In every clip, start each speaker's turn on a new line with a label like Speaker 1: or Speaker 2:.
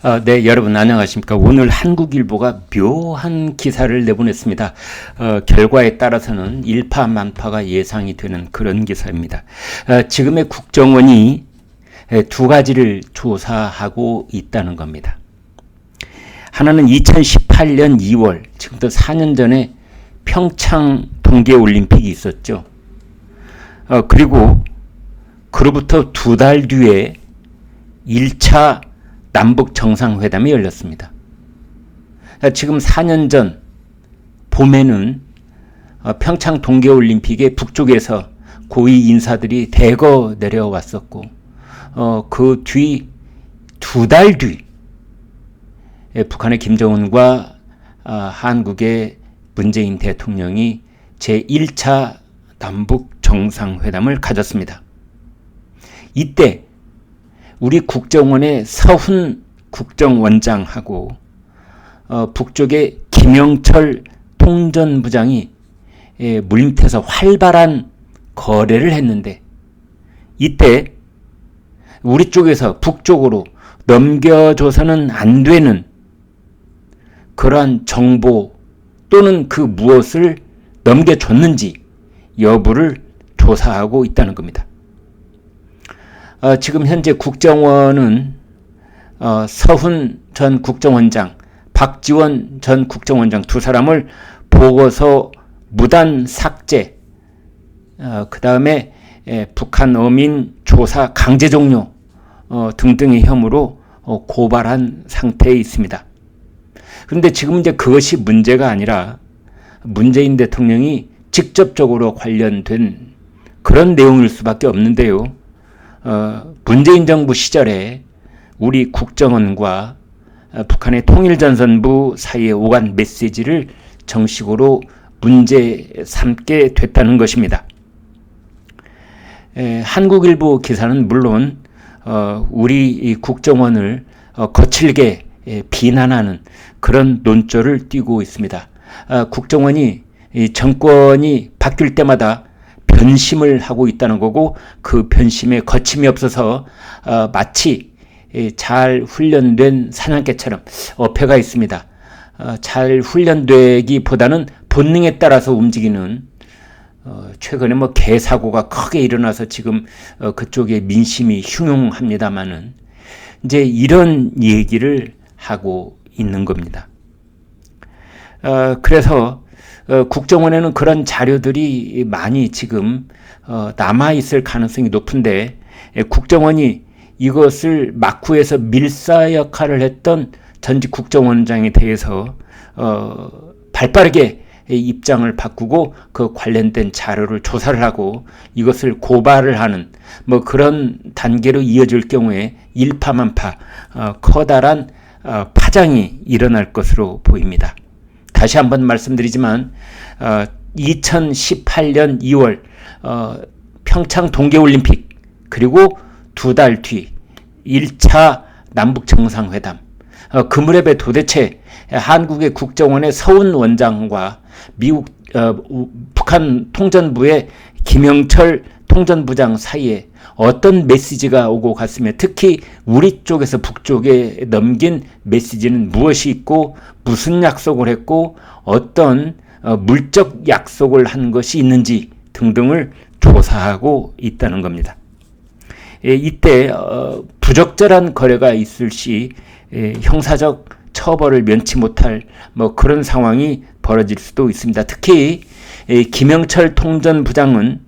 Speaker 1: 네, 여러분 안녕하십니까. 오늘 한국일보가 묘한 기사를 내보냈습니다. 결과에 따라서는 일파만파가 예상이 되는 그런 기사입니다. 지금의 국정원이 두 가지를 조사하고 있다는 겁니다. 하나는 2018년 2월, 지금부터 4년 전에 평창 동계올림픽이 있었죠. 그리고 그로부터 두 달 뒤에 1차 남북 정상회담이 열렸습니다. 지금 4년 전 봄에는 평창 동계올림픽에 북쪽에서 고위 인사들이 대거 내려왔었고, 그 뒤 두 달 뒤 북한의 김정은과 한국의 문재인 대통령이 제1차 남북 정상회담을 가졌습니다. 이때 우리 국정원의 서훈 국정원장하고 북쪽의 김영철 통전부장이 물밑에서 활발한 거래를 했는데, 이때 우리 쪽에서 북쪽으로 넘겨줘서는 안 되는 그러한 정보 또는 그 무엇을 넘겨줬는지 여부를 조사하고 있다는 겁니다. 지금 현재 국정원은 서훈 전 국정원장, 박지원 전 국정원장 두 사람을 보고서 무단 삭제, 그 다음에 북한 어민 조사 강제 종료 등등의 혐의로 고발한 상태에 있습니다. 그런데 지금 이제 그것이 문제가 아니라 문재인 대통령이 직접적으로 관련된 그런 내용일 수밖에 없는데요. 문재인 정부 시절에 우리 국정원과 북한의 통일전선부 사이에 오간 메시지를 정식으로 문제 삼게 됐다는 것입니다. 한국일보 기사는 물론 우리 국정원을 거칠게 비난하는 그런 논조를 띠고 있습니다. 국정원이 정권이 바뀔 때마다 변심을 하고 있다는 거고, 그 변심에 거침이 없어서 마치 잘 훈련된 사냥개처럼 어폐가 있습니다. 잘 훈련되기보다는 본능에 따라서 움직이는, 최근에 개사고가 크게 일어나서 지금 그쪽에 민심이 흉흉합니다만은 이제 이런 얘기를 하고 있는 겁니다. 그래서 국정원에는 그런 자료들이 많이 지금 남아있을 가능성이 높은데, 국정원이 이것을 막후에서 밀사 역할을 했던 전직 국정원장에 대해서 발빠르게 입장을 바꾸고 그 관련된 자료를 조사를 하고 이것을 고발을 하는 그런 단계로 이어질 경우에 일파만파 커다란 파장이 일어날 것으로 보입니다. 다시 한번 말씀드리지만 2018년 2월 평창 동계올림픽, 그리고 두 달 뒤 1차 남북 정상회담, 그 무렵에 도대체 한국의 국정원의 서훈 원장과 미국 북한 통전부의 김영철 통전부장 사이에 어떤 메시지가 오고 갔으며, 특히 우리 쪽에서 북쪽에 넘긴 메시지는 무엇이 있고 무슨 약속을 했고 어떤 물적 약속을 한 것이 있는지 등등을 조사하고 있다는 겁니다. 이때 부적절한 거래가 있을 시 형사적 처벌을 면치 못할 그런 상황이 벌어질 수도 있습니다. 특히 김영철 통전부장은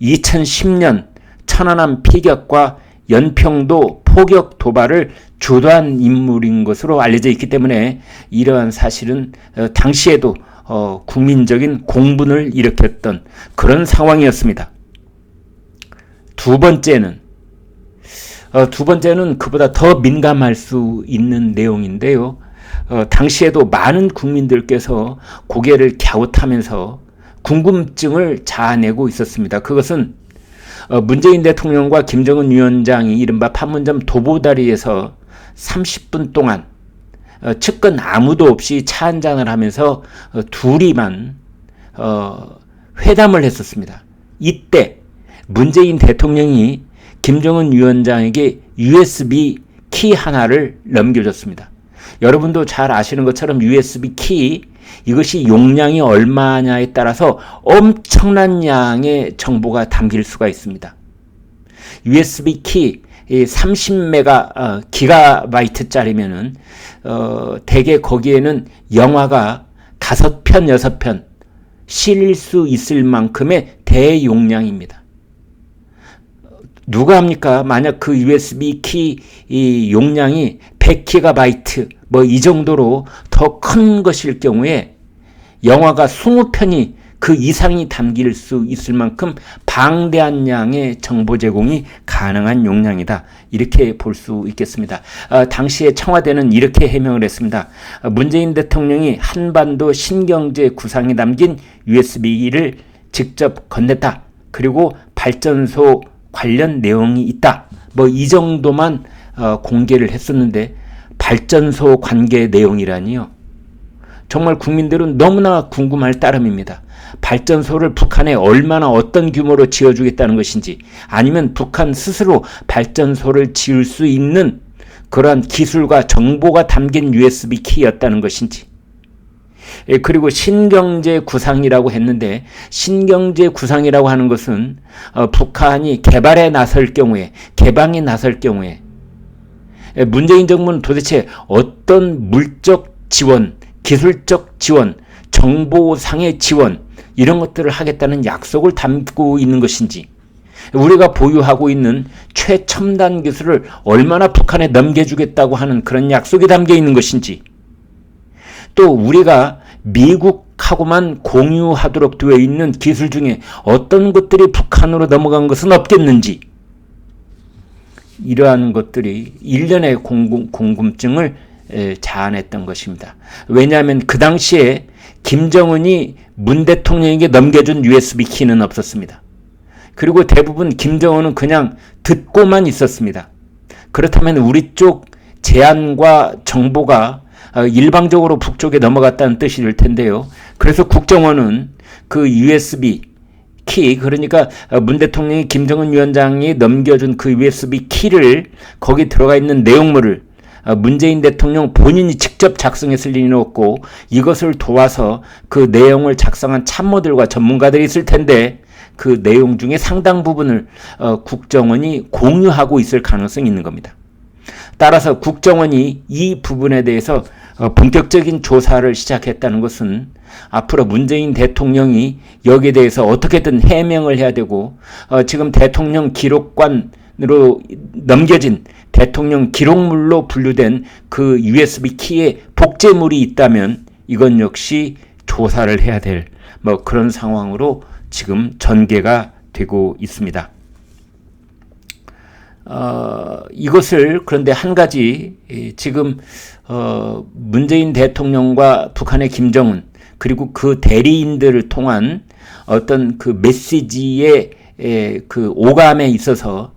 Speaker 1: 2010년 천안함 피격과 연평도 포격 도발을 주도한 인물인 것으로 알려져 있기 때문에 이러한 사실은 당시에도 국민적인 공분을 일으켰던 그런 상황이었습니다. 두 번째는 그보다 더 민감할 수 있는 내용인데요. 당시에도 많은 국민들께서 고개를 갸웃하면서 궁금증을 자아내고 있었습니다. 그것은 문재인 대통령과 김정은 위원장이 이른바 판문점 도보다리에서 30분 동안 측근 아무도 없이 차 한잔을 하면서 둘이만 회담을 했었습니다. 이때 문재인 대통령이 김정은 위원장에게 USB 키 하나를 넘겨줬습니다. 여러분도 잘 아시는 것처럼 USB 키, 이것이 용량이 얼마냐에 따라서 엄청난 양의 정보가 담길 수가 있습니다. USB 키 30메가 기가바이트짜리면은 대개 거기에는 영화가 5편, 6편 실릴 수 있을 만큼의 대용량입니다. 누가 합니까? 만약 그 USB 키 이 용량이 100기가바이트 뭐 이 정도로 더 큰 것일 경우에 영화가 20편이 그 이상이 담길 수 있을 만큼 방대한 양의 정보 제공이 가능한 용량이다. 이렇게 볼 수 있겠습니다. 당시에 청와대는 이렇게 해명을 했습니다. 문재인 대통령이 한반도 신경제 구상이 담긴 USB를 직접 건넸다. 그리고 발전소 관련 내용이 있다. 뭐 이 정도만 공개를 했었는데 발전소 관계 내용이라니요. 정말 국민들은 너무나 궁금할 따름입니다. 발전소를 북한에 얼마나 어떤 규모로 지어주겠다는 것인지, 아니면 북한 스스로 발전소를 지을 수 있는 그러한 기술과 정보가 담긴 USB 키였다는 것인지. 그리고 신경제 구상이라고 했는데, 신경제 구상이라고 하는 것은 북한이 개발에 나설 경우에, 개방에 나설 경우에 문재인 정부는 도대체 어떤 물적 지원, 기술적 지원, 정보상의 지원, 이런 것들을 하겠다는 약속을 담고 있는 것인지, 우리가 보유하고 있는 최첨단 기술을 얼마나 북한에 넘겨주겠다고 하는 그런 약속이 담겨 있는 것인지, 또 우리가 미국하고만 공유하도록 되어 있는 기술 중에 어떤 것들이 북한으로 넘어간 것은 없겠는지, 이러한 것들이 일련의 궁금증을 자아냈던 것입니다. 왜냐하면 그 당시에 김정은이 문 대통령에게 넘겨준 USB 키는 없었습니다. 그리고 대부분 김정은은 그냥 듣고만 있었습니다. 그렇다면 우리 쪽 제안과 정보가 일방적으로 북쪽에 넘어갔다는 뜻이 될 텐데요. 그래서 국정원은 그 USB 키, 그러니까 문 대통령이 김정은 위원장이 넘겨준 그 USB 키를, 거기 들어가 있는 내용물을 문재인 대통령 본인이 직접 작성했을 리는 없고, 이것을 도와서 그 내용을 작성한 참모들과 전문가들이 있을 텐데, 그 내용 중에 상당 부분을 국정원이 공유하고 있을 가능성이 있는 겁니다. 따라서 국정원이 이 부분에 대해서 본격적인 조사를 시작했다는 것은 앞으로 문재인 대통령이 여기에 대해서 어떻게든 해명을 해야 되고, 지금 대통령 기록관으로 넘겨진 대통령 기록물로 분류된 그 USB 키에 복제물이 있다면 이건 역시 조사를 해야 될 뭐 그런 상황으로 지금 전개가 되고 있습니다. 이것을, 그런데 한 가지, 지금 문재인 대통령과 북한의 김정은, 그리고 그 대리인들을 통한 어떤 그 메시지의 그 오감에 있어서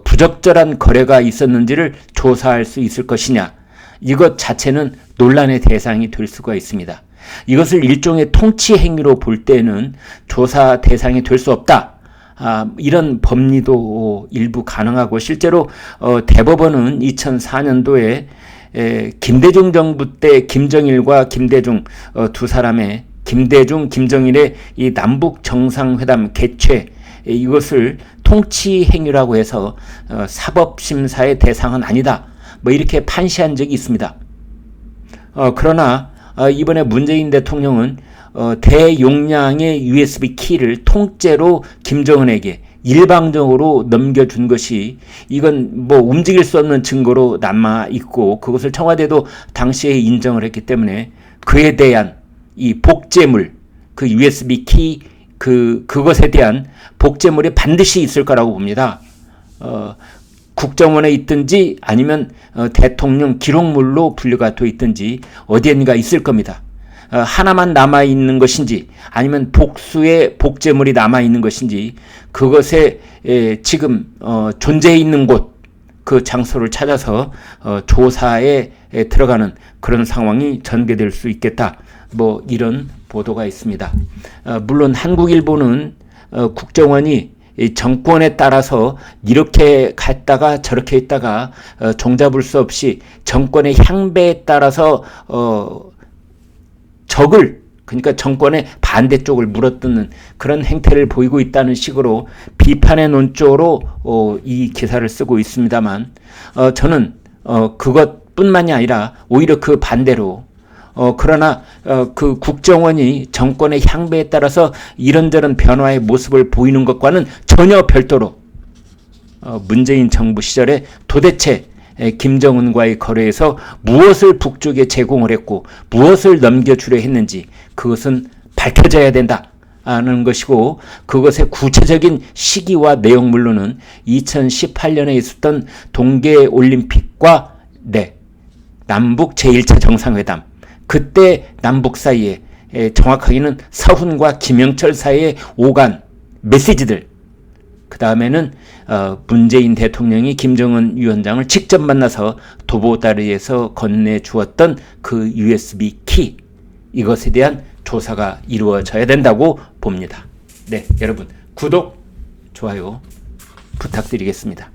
Speaker 1: 부적절한 거래가 있었는지를 조사할 수 있을 것이냐, 이것 자체는 논란의 대상이 될 수가 있습니다. 이것을 일종의 통치 행위로 볼 때는 조사 대상이 될 수 없다. 이런 법리도 일부 가능하고, 실제로 대법원은 2004년도에 김대중 정부 때 김정일과 김대중 두 사람의, 김대중, 김정일의 이 남북 정상회담 개최, 이것을 통치 행위라고 해서 사법심사의 대상은 아니다, 뭐 이렇게 판시한 적이 있습니다. 그러나 이번에 문재인 대통령은 대용량의 USB 키를 통째로 김정은에게 일방적으로 넘겨준 것이, 이건 뭐 움직일 수 없는 증거로 남아 있고, 그것을 청와대도 당시에 인정을 했기 때문에 그에 대한 이 복제물, 그 USB 키 그것에 대한 복제물이 반드시 있을 거라고 봅니다. 국정원에 있든지 아니면 대통령 기록물로 분류가 돼 있든지 어디엔가 있을 겁니다. 하나만 남아있는 것인지 아니면 복수의 복제물이 남아있는 것인지, 그것에 지금 존재해 있는 곳, 그 장소를 찾아서 조사에 들어가는 그런 상황이 전개될 수 있겠다, 뭐 이런 보도가 있습니다. 물론 한국일보는 국정원이 이 정권에 따라서 이렇게 갔다가 저렇게 있다가 종잡을 수 없이 정권의 향배에 따라서 적을, 그러니까 정권의 반대쪽을 물어뜯는 그런 행태를 보이고 있다는 식으로 비판의 논조로 이 기사를 쓰고 있습니다만, 저는 그것뿐만이 아니라 오히려 그 반대로 그러나 그 국정원이 정권의 향배에 따라서 이런저런 변화의 모습을 보이는 것과는 전혀 별도로 문재인 정부 시절에 도대체 김정은과의 거래에서 무엇을 북쪽에 제공을 했고 무엇을 넘겨주려 했는지 그것은 밝혀져야 된다는 것이고, 그것의 구체적인 시기와 내용물로는 2018년에 있었던 동계올림픽과 남북 제1차 정상회담, 그때 남북 사이에 정확하게는 서훈과 김영철 사이에 오간 메시지들, 그 다음에는 문재인 대통령이 김정은 위원장을 직접 만나서 도보다리에서 건네주었던 그 USB 키, 이것에 대한 조사가 이루어져야 된다고 봅니다. 네, 여러분 구독, 좋아요 부탁드리겠습니다.